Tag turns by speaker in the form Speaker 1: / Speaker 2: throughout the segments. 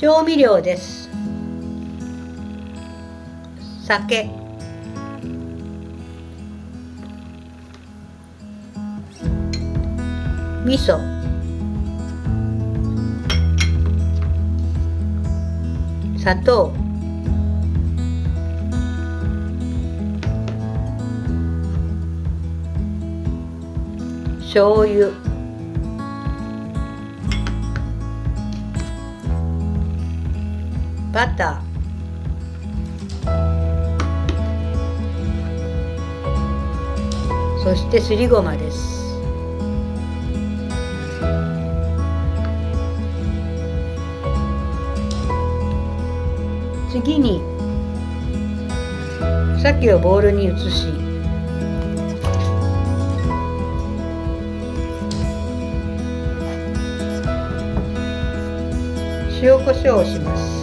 Speaker 1: 調味料です。酒、味噌、砂糖、醤油、バター、そしてすりごまです。次に鮭をボウルに移し、塩コショウをします。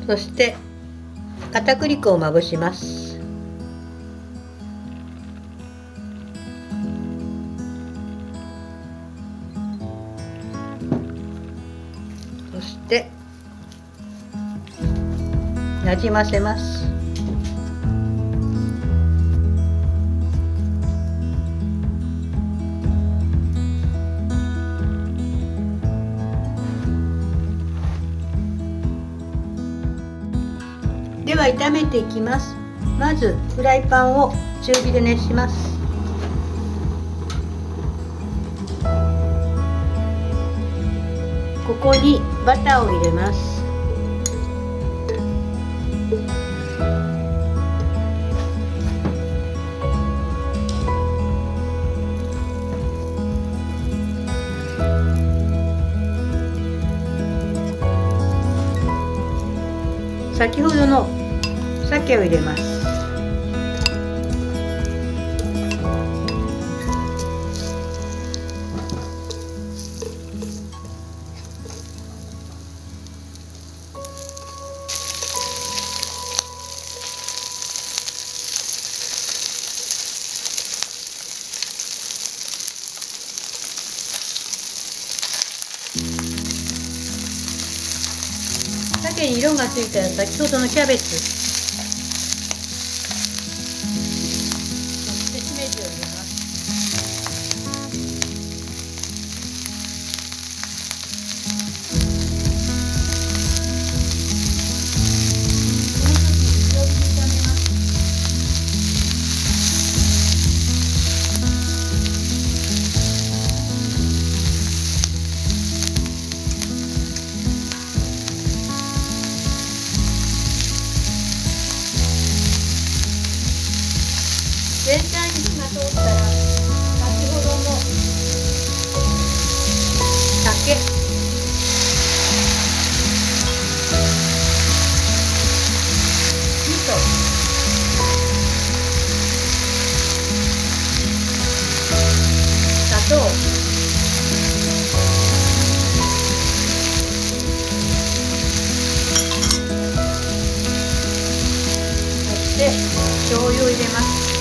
Speaker 1: そして片栗粉をまぶします。そしてなじませます。では炒めていきます。まずフライパンを中火で熱します。ここにバターを入れます。先ほどの鮭を入れます。鮭に色がついたら先ほどのキャベツ、そしてしめじを入れます。この時強火で炒めます。全体に火が通ったら先ほどの酒、味噌、砂糖、そして醤油を入れます。